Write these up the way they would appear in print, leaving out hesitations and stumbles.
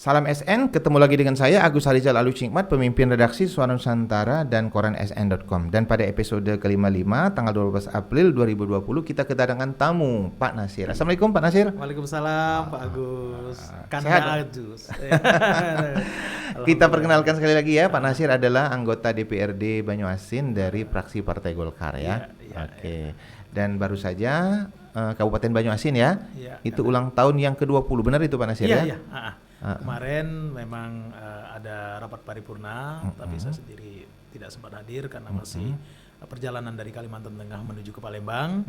Salam SN, ketemu lagi dengan saya Agus Harizal Alucikmat, pemimpin redaksi Suara Nusantara dan koran sn.com. Dan pada episode ke-55 tanggal 12 April 2020 kita kedatangan tamu Pak Nasir. Assalamualaikum Pak Nasir. Waalaikumsalam Pak Agus. Sehat? Agus. Kita perkenalkan sekali lagi ya, Pak Nasir adalah anggota DPRD Banyuasin dari fraksi Partai Golkar ya. Oke. Dan baru saja Kabupaten Banyuasin ya. Itu ulang tahun yang ke-20. Benar itu Pak Nasir ya? Iya. Kemarin memang ada rapat paripurna, tapi saya sendiri tidak sempat hadir karena masih perjalanan dari Kalimantan Tengah menuju ke Palembang.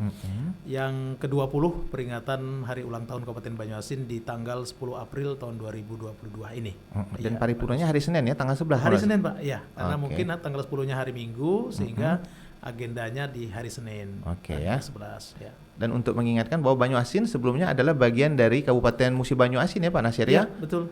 Yang ke-20 peringatan Hari Ulang Tahun Kabupaten Banyuasin di tanggal 10 April tahun 2022 ini. Dan paripurnanya hari Senin ya, tanggal 11. Hari Senin Pak, ya. Karena mungkin tanggal 10-nya hari Minggu sehingga agendanya di hari Senin. Oke ya. 11 ya. Dan untuk mengingatkan bahwa Banyuasin sebelumnya adalah bagian dari Kabupaten Musi Banyuasin ya Pak Nasir ya? Betul.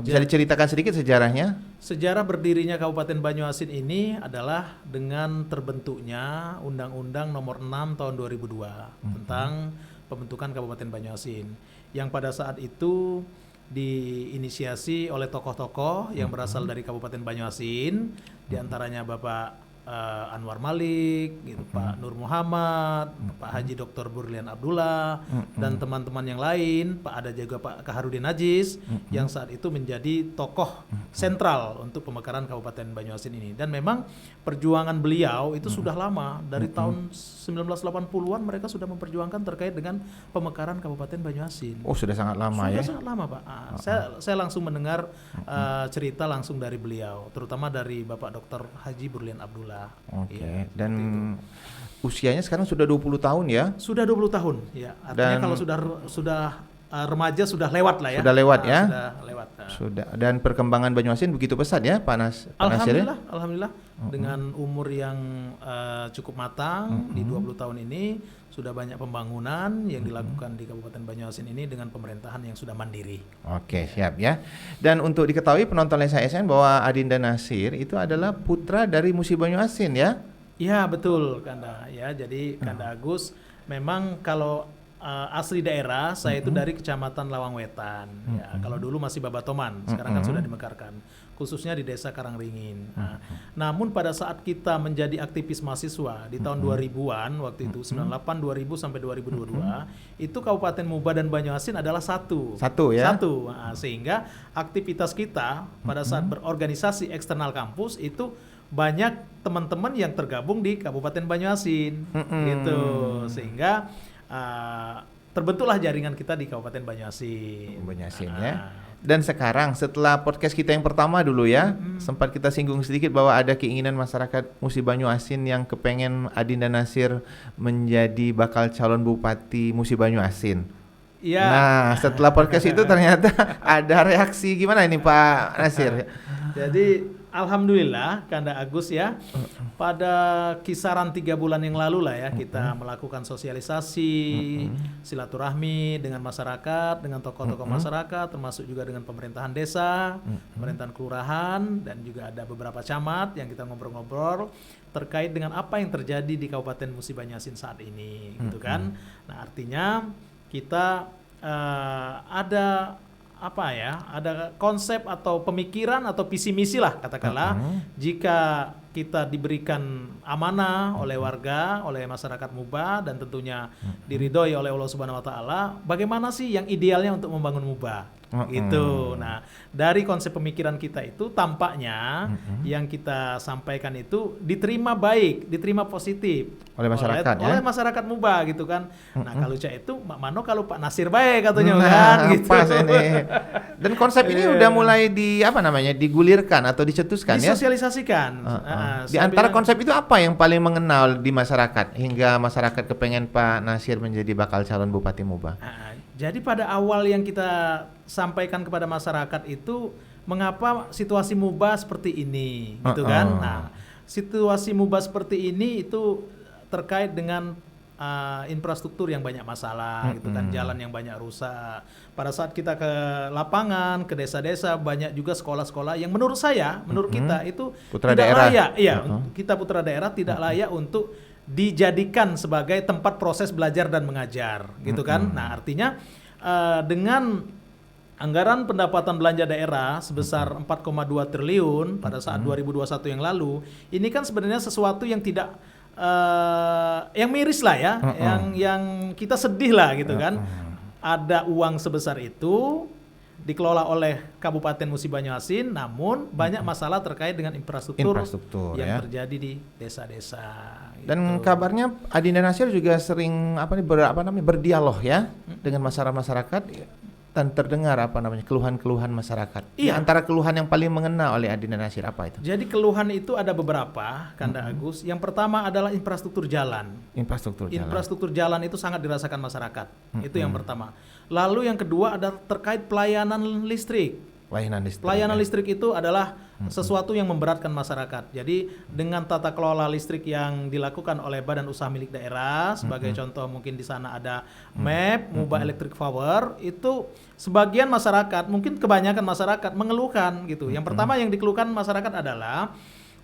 Bisa diceritakan sedikit sejarahnya? Sejarah berdirinya Kabupaten Banyuasin ini adalah dengan terbentuknya Undang-Undang Nomor 6 Tahun 2002 tentang pembentukan Kabupaten Banyuasin, yang pada saat itu diinisiasi oleh tokoh-tokoh yang berasal dari Kabupaten Banyuasin, diantaranya Bapak Anwar Malik, gitu, Pak Nur Muhammad, Pak Haji Dr. Burlian Abdullah, dan teman-teman yang lain. Ada juga Pak Kaharudin Najis yang saat itu menjadi tokoh sentral untuk pemekaran Kabupaten Banyuasin ini. Dan memang perjuangan beliau itu sudah lama, dari tahun 1980-an mereka sudah memperjuangkan terkait dengan pemekaran Kabupaten Banyuasin. Oh, sudah sangat lama ya? Sudah sangat lama Pak. Saya langsung mendengar cerita langsung dari beliau, terutama dari Bapak Dr. Haji Burlian Abdullah. Oke. Dan usianya sekarang sudah 20 tahun ya? Sudah 20 tahun ya. Artinya kalau sudah remaja sudah lewat lah ya. Sudah lewat ya? Sudah lewat. Sudah. Dan perkembangan Banyuasin begitu pesat ya, Pak Nasir? Alhamdulillah. Dengan umur yang cukup matang di 20 tahun ini sudah banyak pembangunan yang dilakukan di Kabupaten Banyuasin ini dengan pemerintahan yang sudah mandiri. Oke, siap ya. Dan untuk diketahui penonton Lensa SN bahwa Adinda Nasir itu adalah putra dari Musi Banyuasin ya? Iya, betul Kanda ya. Jadi Kanda Agus memang kalau asli daerah saya itu dari Kecamatan Lawang Wetan. Ya, kalau dulu masih Babatoman, sekarang kan sudah dimekarkan, khususnya di Desa Karangringin. Namun pada saat kita menjadi aktivis mahasiswa di tahun 2000-an, waktu itu 98, 2000 sampai 2022, itu Kabupaten Muba dan Banyuasin adalah satu ya. Sehingga aktivitas kita pada saat berorganisasi eksternal kampus itu banyak teman-teman yang tergabung di Kabupaten Banyuasin, gitu. Sehingga terbentuklah jaringan kita di Kabupaten Banyuasin. Ya. Dan sekarang setelah podcast kita yang pertama dulu ya, sempat kita singgung sedikit bahwa ada keinginan masyarakat Musi Banyuasin yang kepengen Adinda Nasir menjadi bakal calon Bupati Musi Banyuasin. Iya. Nah, setelah podcast itu ternyata ada reaksi gimana ini Pak Nasir? Jadi alhamdulillah Kanda Agus ya, pada kisaran 3 bulan yang lalu lah ya kita melakukan sosialisasi, silaturahmi dengan masyarakat, dengan tokoh-tokoh masyarakat, termasuk juga dengan pemerintahan desa, pemerintahan kelurahan, dan juga ada beberapa camat yang kita ngobrol-ngobrol terkait dengan apa yang terjadi di Kabupaten Musi Banyuasin saat ini, gitu kan. Nah, artinya kita ada konsep atau pemikiran atau visi misi lah katakanlah, jika kita diberikan amanah oleh warga, oleh masyarakat Muba, dan tentunya diridhoi oleh Allah Subhanahu wa taala, bagaimana sih yang idealnya untuk membangun Muba? Gitu. Nah, dari konsep pemikiran kita itu tampaknya yang kita sampaikan itu diterima baik, diterima positif oleh masyarakat oleh masyarakat Muba, gitu kan. Nah, kalau cak itu Mak Mano kalau Pak Nasir baik katanya kan gitu. Pas ini. Dan konsep ini udah mulai digulirkan atau dicetuskan ya? Disosialisasikan. Di antara konsep itu apa yang paling mengenal di masyarakat hingga masyarakat kepengen Pak Nasir menjadi bakal calon Bupati Muba? Jadi pada awal yang kita sampaikan kepada masyarakat itu, mengapa situasi Muba seperti ini, gitu kan? Nah, situasi Muba seperti ini itu terkait dengan infrastruktur yang banyak masalah, gitu kan, jalan yang banyak rusak. Pada saat kita ke lapangan, ke desa-desa, banyak juga sekolah-sekolah yang menurut kita itu putra tidak daerah. layak. Iya, kita putra daerah tidak layak untuk dijadikan sebagai tempat proses belajar dan mengajar, gitu kan. Nah, artinya dengan Anggaran pendapatan belanja daerah sebesar 4,2 triliun pada saat 2021 yang lalu, ini kan sebenarnya sesuatu yang tidak yang miris lah ya, yang kita sedih lah gitu kan. Ada uang sebesar itu dikelola oleh Kabupaten Musi Banyuasin, namun banyak masalah terkait dengan infrastruktur yang terjadi di desa-desa. Dan kabarnya Adinda Nasir juga sering berdialog ya dengan masyarakat dan terdengar keluhan-keluhan masyarakat. Iya. Antara keluhan yang paling mengena oleh Adinda Nasir apa itu? Jadi keluhan itu ada beberapa, Kanda Agus. Yang pertama adalah infrastruktur jalan. Infrastruktur jalan itu sangat dirasakan masyarakat. Itu yang pertama. Lalu yang kedua ada terkait pelayanan listrik. Pelayanan listrik itu adalah sesuatu yang memberatkan masyarakat. Jadi dengan tata kelola listrik yang dilakukan oleh Badan Usaha Milik Daerah, sebagai contoh mungkin di sana ada MAP, Muba Electric Power, itu sebagian masyarakat, mungkin kebanyakan masyarakat mengeluhkan gitu. Yang pertama yang dikeluhkan masyarakat adalah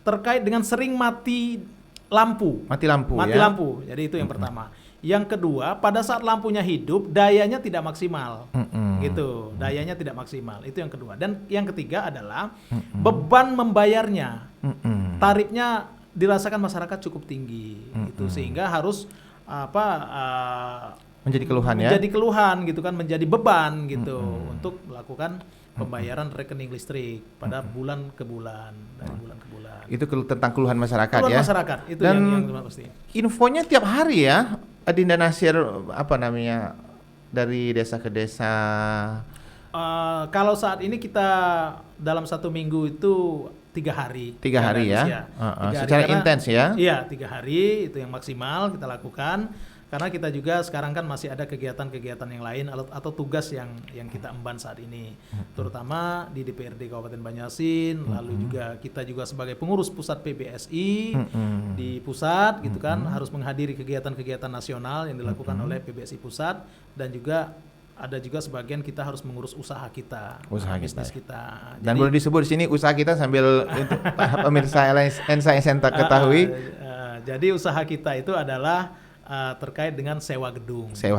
terkait dengan sering mati lampu. Mati lampu. Jadi itu yang pertama. Yang kedua, pada saat lampunya hidup, dayanya tidak maksimal, gitu. Dayanya tidak maksimal. Itu yang kedua. Dan yang ketiga adalah beban membayarnya. Tarifnya dirasakan masyarakat cukup tinggi, gitu. Sehingga harus menjadi keluhan menjadi keluhan gitu kan, menjadi beban gitu untuk melakukan pembayaran rekening listrik pada bulan ke bulan, dari bulan ke bulan. Itu tentang keluhan masyarakat ya. Masyarakat itu dan yang pasti. Infonya tiap hari ya, Adinda Nasir dari desa ke desa. Kalau saat ini kita dalam 1 minggu itu 3 hari. 3 hari ya. Secara intens ya. Iya, 3 hari itu yang maksimal kita lakukan. Karena kita juga sekarang kan masih ada kegiatan-kegiatan yang lain atau tugas yang kita emban saat ini, terutama di DPRD Kabupaten Banyuasin, lalu juga kita juga sebagai pengurus pusat PBSI di pusat gitu kan, harus menghadiri kegiatan-kegiatan nasional yang dilakukan oleh PBSI pusat, dan juga ada juga sebagian kita harus mengurus usaha kita, bisnis kita. Dan boleh disebut di sini usaha kita sambil untuk pemirsa NSA ketahui. Jadi usaha kita itu adalah terkait dengan sewa gedung. Ya.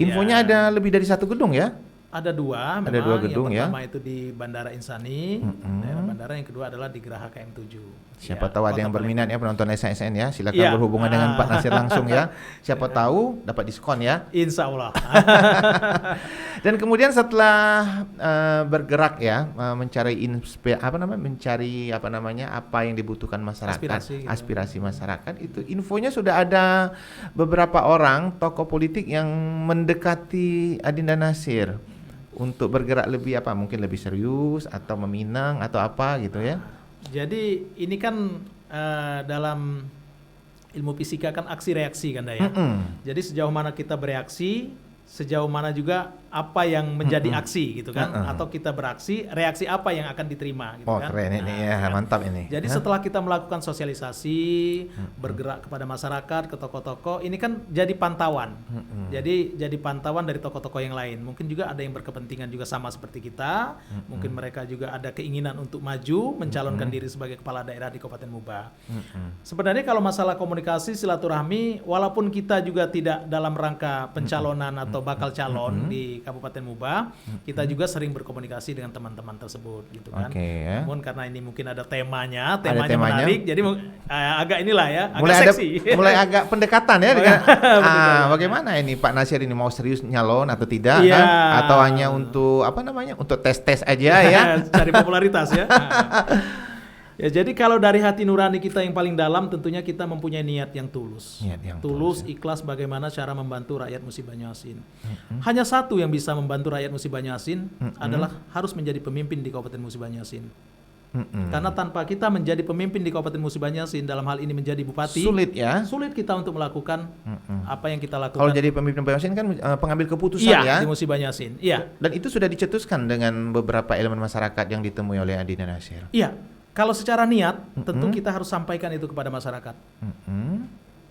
Infonya ada lebih dari 1 gedung ya? Ada 2 memang. Ada 2 gedung yang ya. pertama itu di Bandara Insani, daerah bandara. Yang kedua adalah di Geraha KM7. Siapa tahu ada yang berminat ya, penonton SNSN ya, silakan berhubungan dengan Pak Nasir langsung ya. Siapa tahu dapat diskon ya. Insya Allah. Dan kemudian setelah bergerak ya, mencari apa yang dibutuhkan masyarakat, aspirasi masyarakat, itu infonya sudah ada beberapa orang tokoh politik yang mendekati Adinda Nasir untuk bergerak mungkin lebih serius atau meminang atau apa gitu ya. Jadi ini kan dalam ilmu fisika kan aksi reaksi kan ya. Jadi sejauh mana kita bereaksi, sejauh mana juga apa yang menjadi aksi gitu kan, atau kita beraksi, reaksi apa yang akan diterima gitu kan. Keren ini ya, mantap ini. Jadi setelah kita melakukan sosialisasi, bergerak kepada masyarakat, ke tokoh-tokoh, ini kan jadi pantauan. Jadi pantauan dari tokoh-tokoh yang lain. Mungkin juga ada yang berkepentingan juga sama seperti kita, mungkin mereka juga ada keinginan untuk maju, mencalonkan diri sebagai kepala daerah di Kabupaten Muba. Sebenarnya kalau masalah komunikasi, silaturahmi, walaupun kita juga tidak dalam rangka pencalonan atau bakal calon di Kabupaten Muba, kita juga sering berkomunikasi dengan teman-teman tersebut gitu kan. Namun karena ini mungkin ada temanya menarik, jadi agak inilah ya, agak seksi. Mulai agak pendekatan ya dengan bagaimana ini Pak Nasir ini mau serius nyalon atau tidak kan? Atau hanya untuk untuk tes-tes aja ya, cari popularitas ya. Ya, jadi kalau dari hati nurani kita yang paling dalam, tentunya kita mempunyai niat yang tulus. Tulus, ikhlas bagaimana cara membantu rakyat Musi Banyuasin. Hanya satu yang bisa membantu rakyat Musi Banyuasin adalah harus menjadi pemimpin di Kabupaten Musi Banyuasin. Karena tanpa kita menjadi pemimpin di Kabupaten Musi Banyuasin, dalam hal ini menjadi bupati, sulit kita untuk melakukan apa yang kita lakukan. Kalau jadi pemimpin Banyuasin kan pengambil keputusan ya di Musi Banyuasin. Dan itu sudah dicetuskan dengan beberapa elemen masyarakat yang ditemui oleh Adinda Nasir. Iya. Kalau secara niat, tentu kita harus sampaikan itu kepada masyarakat.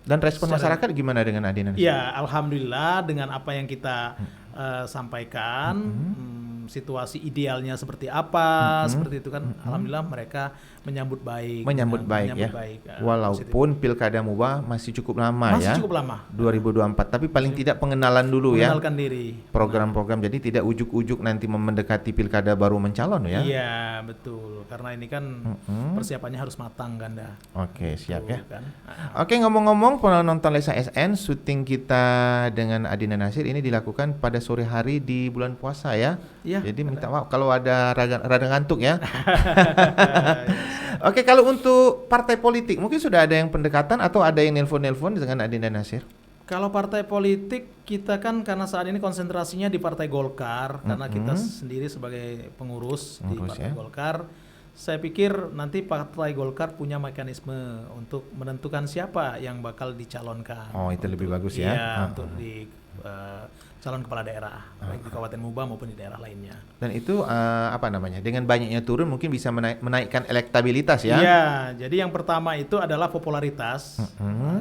Dan respon masyarakat gimana dengan Adinda Nasir? Ya, alhamdulillah dengan apa yang kita sampaikan, situasi idealnya seperti apa, seperti itu kan. Alhamdulillah mereka menyambut baik. Menyambut baik ya. Walaupun Pilkada Muba masih cukup lama masih ya. cukup lama. 2024, tapi paling tidak pengenalan dulu ya. Mengenalkan diri. Program-program, jadi tidak ujuk-ujuk nanti mendekati Pilkada baru mencalon ya. Iya, betul. Karena ini kan persiapannya harus matang Kanda. Oke, siap ya. Kan? Oke, ngomong-ngomong penonton Lesa SN, syuting kita dengan Adina Nasir ini dilakukan pada sore hari di bulan puasa ya. Iya. Jadi minta maaf kalau ada rada ngantuk ya. Oke, kalau untuk partai politik mungkin sudah ada yang pendekatan atau ada yang nelpon-nelpon dengan Adina Nasir? Kalau partai politik kita kan karena saat ini konsentrasinya di Partai Golkar, karena kita sendiri sebagai pengurus di Partai Golkar. Saya pikir nanti Partai Golkar punya mekanisme untuk menentukan siapa yang bakal dicalonkan. Oh, itu lebih bagus ya. Iya, untuk di calon kepala daerah, baik di Kabupaten Muba maupun di daerah lainnya. Dan itu apa namanya? Dengan banyaknya turun mungkin bisa menaikkan elektabilitas ya. Iya, jadi yang pertama itu adalah popularitas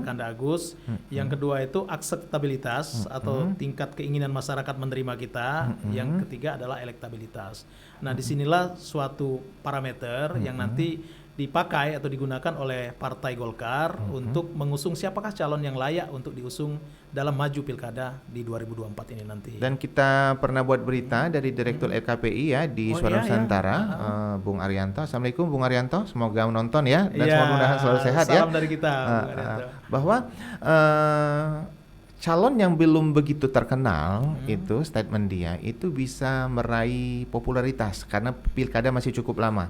Kanda Agus, yang kedua itu akseptabilitas atau tingkat keinginan masyarakat menerima kita, yang ketiga adalah elektabilitas. Nah, disinilah suatu parameter yang nanti dipakai atau digunakan oleh Partai Golkar untuk mengusung siapakah calon yang layak untuk diusung dalam maju pilkada di 2024 ini nanti. Dan kita pernah buat berita dari Direktur LKPI ya di Suara Nusantara, Bung Arianto. Assalamualaikum Bung Arianto, semoga menonton ya dan semoga selalu sehat ya. Salam dari kita, Bung Arianto. Bahwa calon yang belum begitu terkenal itu statement dia itu bisa meraih popularitas karena pilkada masih cukup lama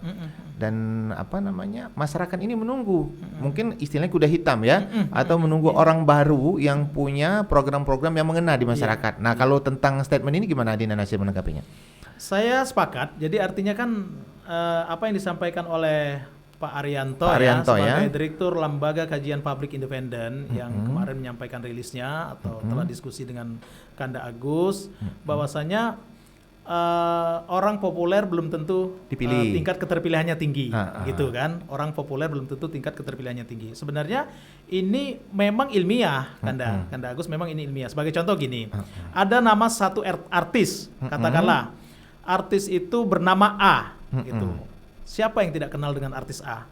dan apa namanya masyarakat ini menunggu mungkin istilahnya kuda hitam ya atau menunggu orang baru yang punya program-program yang mengena di masyarakat. Nah kalau tentang statement ini gimana Adina Nasir menanggapinya? Saya sepakat. Jadi artinya kan apa yang disampaikan oleh Pak Arianto sebagai Direktur Lembaga Kajian Publik Independen yang kemarin menyampaikan rilisnya atau telah diskusi dengan Kanda Agus bahwasanya orang populer belum tentu dipilih. Tingkat keterpilihannya tinggi gitu kan. Orang populer belum tentu tingkat keterpilihannya tinggi. Sebenarnya ini memang ilmiah Kanda Agus, memang ini ilmiah. Sebagai contoh gini, ada nama satu artis, katakanlah artis itu bernama A gitu. Siapa yang tidak kenal dengan artis A?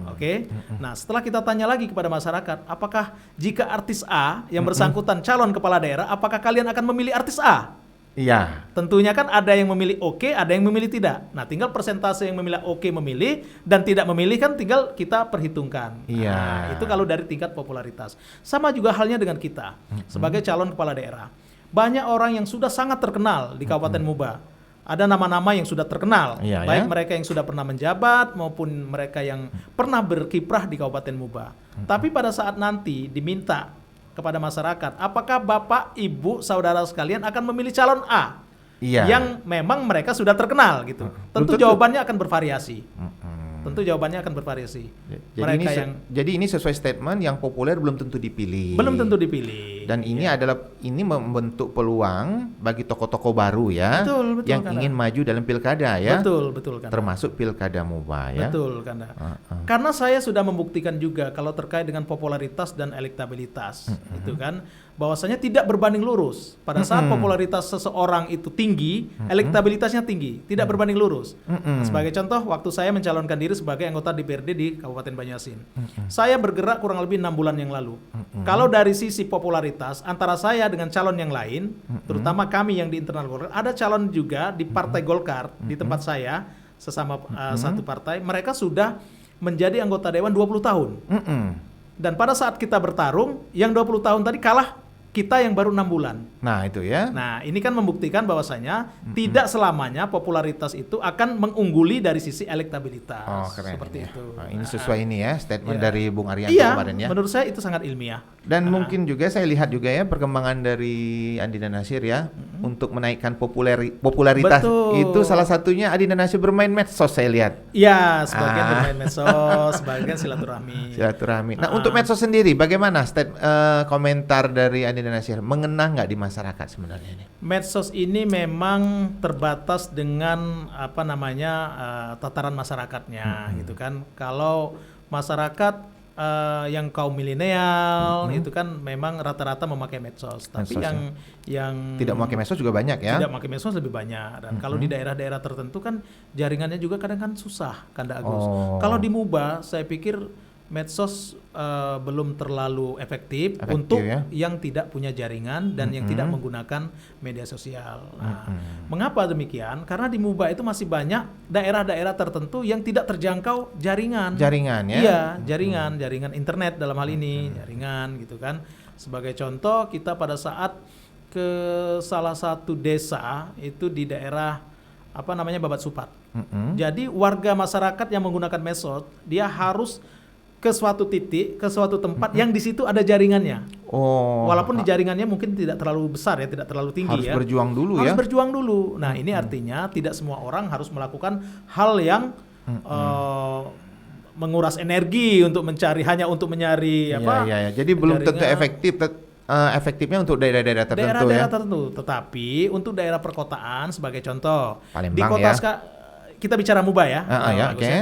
Oke. Nah, setelah kita tanya lagi kepada masyarakat, apakah jika artis A yang bersangkutan calon kepala daerah, apakah kalian akan memilih artis A? Iya. Tentunya kan ada yang memilih oke, ada yang memilih tidak. Nah, tinggal persentase yang memilih oke memilih dan tidak memilih kan tinggal kita perhitungkan. Iya. Nah, itu kalau dari tingkat popularitas. Sama juga halnya dengan kita sebagai calon kepala daerah. Banyak orang yang sudah sangat terkenal di Kabupaten Muba. Ada nama-nama yang sudah terkenal, baik mereka yang sudah pernah menjabat maupun mereka yang pernah berkiprah di Kabupaten Muba. Tapi pada saat nanti diminta kepada masyarakat, apakah Bapak, Ibu, saudara sekalian akan memilih calon A yang memang mereka sudah terkenal gitu? Tentu jawabannya akan bervariasi. Tentu jawabannya akan bervariasi. Jadi ini sesuai statement yang populer belum tentu dipilih. Belum tentu dipilih. Dan ini ini membentuk peluang bagi tokoh-tokoh baru ya, betul, yang ingin maju dalam pilkada ya. Betul Kanda. Termasuk pilkada Muba ya. Betul Kanda. Karena saya sudah membuktikan juga kalau terkait dengan popularitas dan elektabilitas, itu kan bahwasanya tidak berbanding lurus. Pada saat popularitas seseorang itu tinggi, elektabilitasnya tinggi, tidak berbanding lurus. Nah, sebagai contoh, waktu saya mencalonkan diri sebagai anggota DPRD di Kabupaten Banyuasin, saya bergerak kurang lebih 6 bulan yang lalu. Kalau dari sisi popularitas antara saya dengan calon yang lain, terutama kami yang di internal Golkar, ada calon juga di Partai Golkar di tempat saya sesama satu partai, mereka sudah menjadi anggota dewan 20 tahun. Dan pada saat kita bertarung, yang 20 tahun tadi kalah kita yang baru 6 bulan. Nah itu ya. Nah ini kan membuktikan bahwasanya tidak selamanya popularitas itu akan mengungguli dari sisi elektabilitas. Oh keren. Seperti itu. Nah, ini sesuai ini ya statement dari Bung Arianto kemarin ya. Menurut saya itu sangat ilmiah. Dan mungkin juga saya lihat juga ya perkembangan dari Adina Nasir ya untuk menaikkan popularitas. Betul. Itu salah satunya Adina Nasir bermain medsos saya lihat. Iya, sebagian bermain medsos, sebagian silaturahmi. Nah untuk medsos sendiri bagaimana komentar dari Adina Nasir mengena nggak di masyarakat sebenarnya ini? Medsos ini memang terbatas dengan tataran masyarakatnya gitu kan. Kalau masyarakat yang kaum milenial itu kan memang rata-rata memakai medsos. Tapi Medsos, yang tidak memakai medsos juga banyak ya. tidak memakai medsos lebih banyak. Dan kalau di daerah-daerah tertentu kan jaringannya juga kadang kan susah, Kanda Agus. Kalau di MUBA saya pikir medsos belum terlalu efektif untuk ya? yang tidak punya jaringan dan yang tidak menggunakan media sosial. Nah, mengapa demikian? Karena di MUBA itu masih banyak daerah-daerah tertentu yang tidak terjangkau jaringan. Jaringan ya? Iya, jaringan internet dalam hal ini, jaringan gitu kan. Sebagai contoh, kita pada saat ke salah satu desa itu di daerah Babat Supat. Jadi warga masyarakat yang menggunakan medsos, dia harus ke suatu titik, ke suatu tempat yang di situ ada jaringannya. Walaupun di jaringannya mungkin tidak terlalu besar ya, tidak terlalu tinggi harus ya. berjuang dulu harus ya. berjuang dulu. Nah, ini artinya tidak semua orang harus melakukan hal yang menguras energi untuk mencari untuk menyari Ya. Jadi belum tentu efektif. Efektifnya untuk daerah-daerah tertentu daerah-daerah tertentu. Tetapi untuk daerah perkotaan sebagai contoh, Palembang di kota ya. kita bicara MUBA ya. Oke.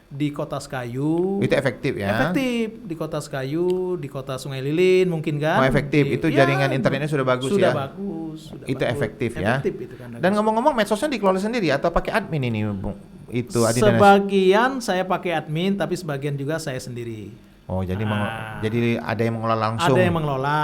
Di Kota Sekayu Itu efektif ya. efektif, di Kota Sekayu, di Kota Sungai Lilin mungkin kan. Efektif. Itu jaringan internetnya sudah bagus ya. Sudah Itu bagus. efektif ya. Efektif itu kan. Dan ngomong-ngomong medsosnya dikelola sendiri atau pakai admin ini, Bung? Itu Sebagian saya pakai admin, tapi sebagian juga saya sendiri. Jadi jadi ada yang mengelola langsung. Ada yang mengelola,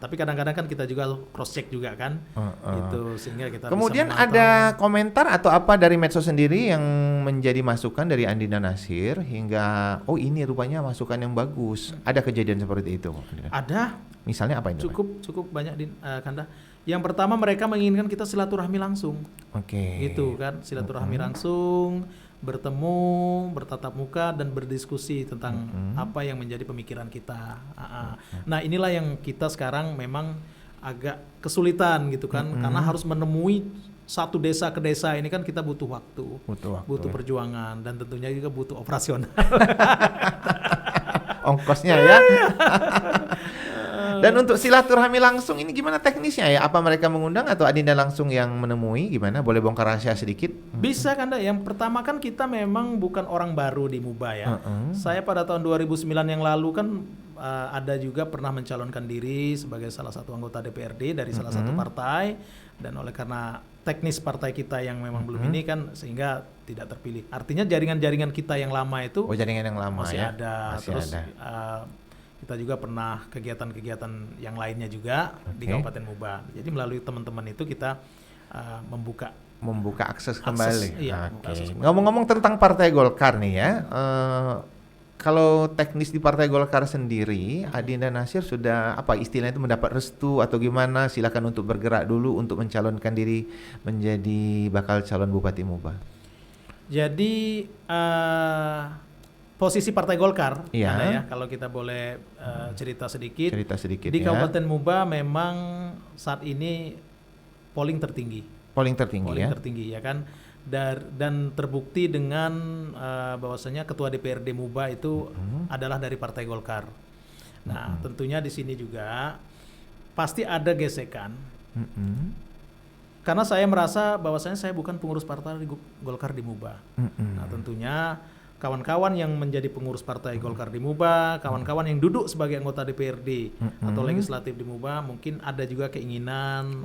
tapi kadang-kadang kan kita juga cross check juga kan. Itu sehingga kita Kemudian bisa ada komentar atau apa dari medsos sendiri yang menjadi masukan dari Andina Nasir hingga ini rupanya masukan yang bagus. Ada kejadian seperti itu? Ada. Misalnya apa itu? Cukup banyak Kanda. Yang pertama mereka menginginkan kita silaturahmi langsung. Oke. Gitu kan, silaturahmi langsung, bertemu, bertatap muka dan berdiskusi tentang apa yang menjadi pemikiran kita. Nah, inilah yang kita sekarang memang agak kesulitan gitu kan, karena harus menemui satu desa ke desa ini kan kita butuh waktu. Butuh perjuangan dan tentunya juga butuh operasional. Ongkosnya ya. Dan untuk silaturahmi langsung ini gimana teknisnya ya? Apa mereka mengundang atau Adinda langsung yang menemui? Gimana? Boleh bongkar rahasia sedikit? Bisa Kanda. Yang pertama kan kita memang bukan orang baru di MUBA ya. Saya pada tahun 2009 yang lalu kan ada juga pernah mencalonkan diri sebagai salah satu anggota DPRD dari salah satu partai, dan oleh karena teknis partai kita yang memang belum ini kan sehingga tidak terpilih. Artinya jaringan-jaringan kita yang lama itu jaringan yang lama masih ya? ada. Masih Terus ada. kita juga pernah kegiatan-kegiatan yang lainnya juga di Kabupaten MUBA. Jadi melalui teman-teman itu kita membuka akses kembali. Iya, Ngomong-ngomong tentang Partai Golkar nih ya, kalau teknis di Partai Golkar sendiri, Adinda Nasir sudah istilahnya itu mendapat restu atau gimana? Silakan untuk bergerak dulu untuk mencalonkan diri menjadi bakal calon Bupati MUBA. Jadi posisi Partai Golkar, ya, kalau kita boleh cerita sedikit di ya. Kabupaten MUBA memang saat ini polling tertinggi ya kan, dan terbukti dengan bahwasanya ketua DPRD MUBA itu adalah dari Partai Golkar. Nah, tentunya di sini juga pasti ada gesekan. Karena saya merasa bahwasanya saya bukan pengurus partai Golkar di MUBA. Nah, tentunya kawan-kawan yang menjadi pengurus partai Golkar di MUBA, kawan-kawan yang duduk sebagai anggota DPRD atau legislatif di MUBA, mungkin ada juga keinginan.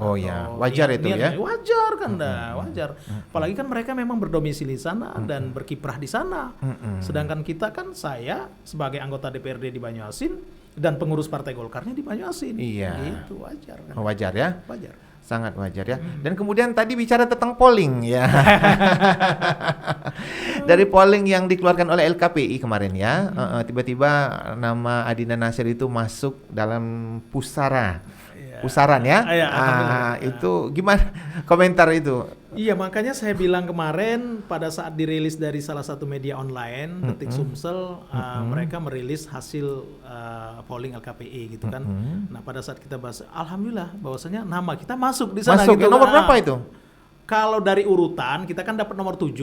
Wajar itu ya? Wajar kan, wajar. Apalagi kan mereka memang berdomisili di sana dan berkiprah di sana. Sedangkan kita kan, saya sebagai anggota DPRD di Banyuasin dan pengurus partai Golkarnya di Banyuasin. Gitu, wajar kan? Wajar ya? Wajar. Sangat wajar ya. Dan kemudian tadi bicara tentang polling ya. Dari polling yang dikeluarkan oleh LKPI kemarin ya, tiba-tiba nama Adinda Nasir itu masuk dalam pusaran ya. Itu gimana komentar itu? Iya, makanya saya bilang kemarin pada saat dirilis dari salah satu media online, Detik Sumsel, mereka merilis hasil polling LKPI gitu kan. Nah, pada saat kita bahas, alhamdulillah bahwasanya nama kita masuk di sana. Masuk, gitu. Nomor berapa itu? Kalau dari urutan kita kan dapat nomor 7.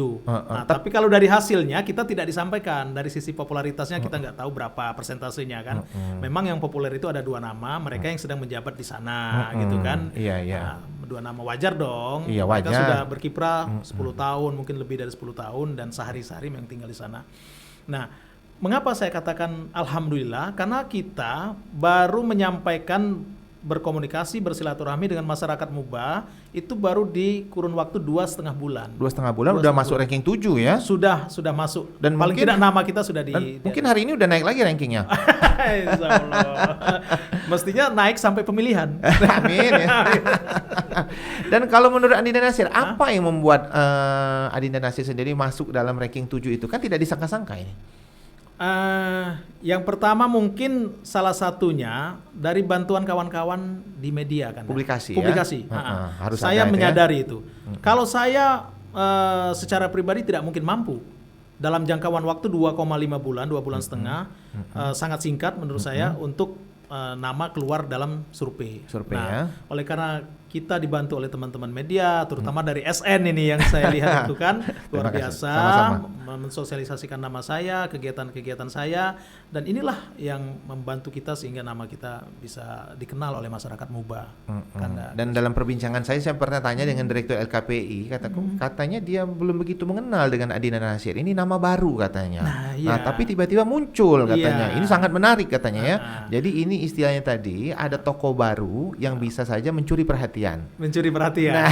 Tapi kalau dari hasilnya kita tidak disampaikan. Dari sisi popularitasnya kita nggak tahu berapa persentasenya kan. Memang yang populer itu ada 2 nama, mereka yang sedang menjabat di sana gitu kan. Iya. Nah, 2 nama wajar dong. Iya, mereka wajar. sudah berkiprah 10 tahun, mungkin lebih dari 10 tahun dan sehari-hari yang tinggal di sana. Nah, mengapa saya katakan alhamdulillah? Karena kita baru menyampaikan berkomunikasi bersilaturahmi dengan masyarakat Muba itu baru di kurun waktu 2,5 bulan. 2,5 bulan udah masuk ranking 7 ya? Sudah masuk. Dan paling mungkin, tidak nama kita sudah di. Mungkin hari ini udah naik lagi rankingnya. Insya Allah. Mestinya naik sampai pemilihan. Amin ya. Dan kalau menurut Adinda Nasir, apa yang membuat Adinda Nasir sendiri masuk dalam ranking 7 itu? Kan tidak disangka-sangka ini. Yang pertama mungkin salah satunya dari bantuan kawan-kawan di media kan. Publikasi. Harus saya menyadari itu. Kalau saya secara pribadi tidak mungkin mampu dalam jangkauan waktu 2,5 bulan, 2 bulan setengah, sangat singkat menurut saya untuk nama keluar dalam survei. Ya. Oleh karena kita dibantu oleh teman-teman media, terutama dari SN ini yang saya lihat itu kan luar biasa, mensosialisasikan nama saya, kegiatan-kegiatan saya, dan inilah yang membantu kita sehingga nama kita bisa dikenal oleh masyarakat Muba. Dan dalam perbincangan saya pernah tanya dengan Direktur LKPI, katanya dia belum begitu mengenal dengan Adinda Nasir. Ini nama baru katanya. Nah, tapi tiba-tiba muncul katanya. Ini sangat menarik katanya ya. Jadi ini istilahnya tadi ada tokoh baru yang bisa saja mencuri perhatian. Nah,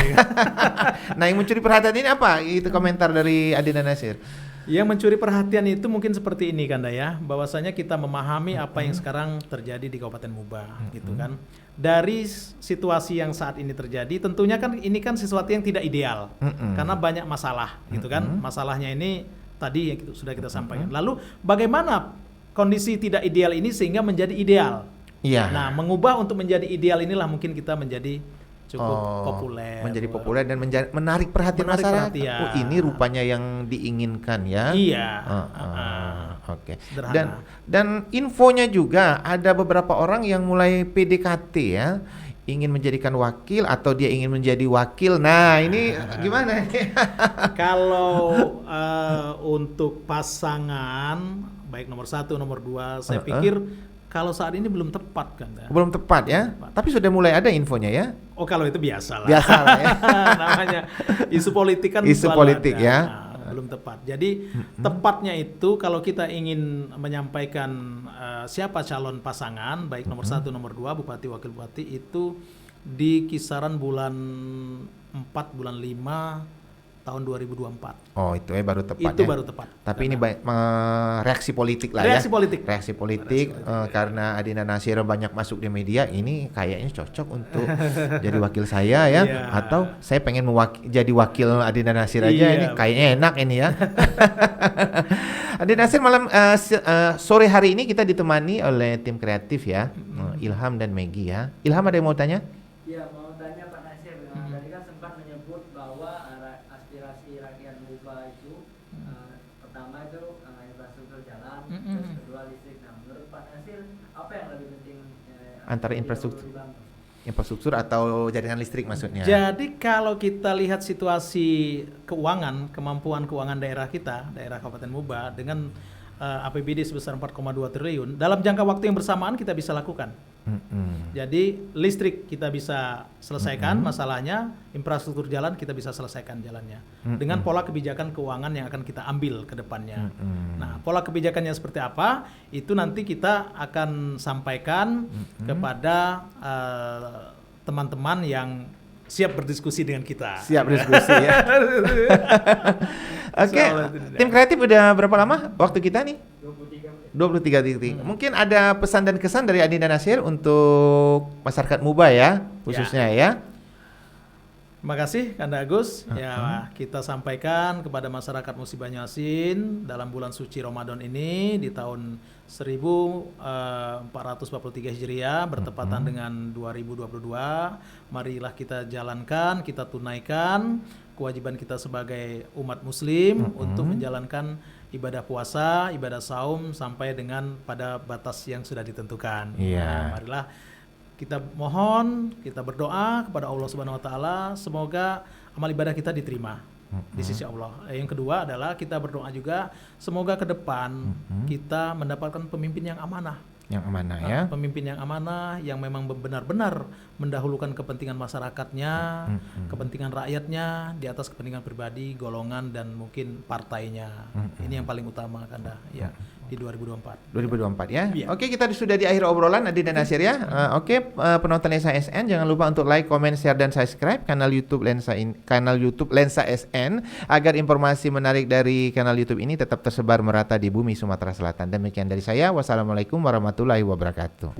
yang mencuri perhatian ini apa? Itu komentar dari Adinda Nasir. Yang mencuri perhatian itu mungkin seperti ini Kanda ya, bahwasanya kita memahami apa yang sekarang terjadi di Kabupaten Muba gitu kan. Dari situasi yang saat ini terjadi, tentunya kan ini kan sesuatu yang tidak ideal. Karena banyak masalah gitu kan. Masalahnya ini tadi yang sudah kita sampaikan. Lalu bagaimana kondisi tidak ideal ini sehingga menjadi ideal? Iya. Nah, mengubah untuk menjadi ideal inilah mungkin kita menjadi cukup populer. Menjadi populer dan menarik perhatian masyarakat. Oh, ini rupanya yang diinginkan ya. Iya. Oke. Dan infonya juga ada beberapa orang yang mulai PDKT ya, ingin menjadikan wakil atau dia ingin menjadi wakil. Nah, ini gimana? Kalau untuk pasangan baik nomor 1, nomor 2, saya pikir kalau saat ini belum tepat kan? Belum tepat ya? Tapi sudah mulai ada infonya ya? Oh, kalau itu biasa lah. Biasa lah ya. Namanya isu politik kan. Isu politik ada. Ya. Belum tepat. Jadi tepatnya itu kalau kita ingin menyampaikan siapa calon pasangan baik nomor 1, nomor 2, bupati, wakil bupati itu di kisaran bulan 4, bulan 5 tahun 2024. Oh, itu baru tepat. Itu baru tepat. Tapi ini reaksi politik lah reaksi ya. Politik. Reaksi politik. Karena Adinda Nasir banyak masuk di media, ini kayaknya cocok untuk jadi wakil saya ya. Atau saya pengen jadi wakil Adinda Nasir aja ini kayaknya enak ini ya. Adinda Nasir sore hari ini kita ditemani oleh tim kreatif ya, Ilham dan Maggie ya. Ilham ada yang mau tanya? Iya, mau tanya Pak Nasir. Tadi kan sempat menyebut bahwa aspirasi rakyat Muba itu pertama itu infrastruktur jalan, terus kedua listrik. Nah, menurut Pak Nasir apa yang lebih penting antara infrastruktur atau jaringan listrik maksudnya? Jadi kalau kita lihat situasi kemampuan keuangan daerah kita, daerah Kabupaten Muba dengan APBD sebesar 4,2 triliun, dalam jangka waktu yang bersamaan kita bisa lakukan. Jadi listrik kita bisa selesaikan masalahnya, infrastruktur jalan kita bisa selesaikan jalannya dengan pola kebijakan keuangan yang akan kita ambil ke depannya. Nah, pola kebijakannya seperti apa? Itu nanti kita akan sampaikan kepada teman-teman yang siap berdiskusi dengan kita. Siap berdiskusi ya. Oke, tim kreatif udah berapa lama waktu kita nih? 23 detik. Mungkin ada pesan dan kesan dari Adinda Nasir untuk masyarakat Muba ya, khususnya ya. Terima kasih Kanda Agus. Ya, kita sampaikan kepada masyarakat Musi Banyuasin dalam bulan suci Ramadan ini di tahun 1443 Hijriah bertepatan dengan 2022. Marilah kita jalankan, kita tunaikan kewajiban kita sebagai umat muslim untuk menjalankan ibadah puasa, ibadah saum sampai dengan pada batas yang sudah ditentukan. Nah, marilah kita mohon, kita berdoa kepada Allah Subhanahu wa taala semoga amal ibadah kita diterima di sisi Allah. Yang kedua adalah kita berdoa juga semoga ke depan kita mendapatkan pemimpin yang amanah. Yang amanah ya. Pemimpin yang amanah yang memang benar-benar mendahulukan kepentingan masyarakatnya, kepentingan rakyatnya di atas kepentingan pribadi, golongan dan mungkin partainya. Ini yang paling utama Kanda. Ya. di 2024. 2024 ya. Iya. Oke, kita sudah di akhir obrolan Adi dan Nasir ya. Penonton Lensa SN jangan lupa untuk like, comment, share dan subscribe kanal YouTube Lensa SN agar informasi menarik dari kanal YouTube ini tetap tersebar merata di bumi Sumatera Selatan. Demikian dari saya. Wassalamualaikum warahmatullahi wabarakatuh.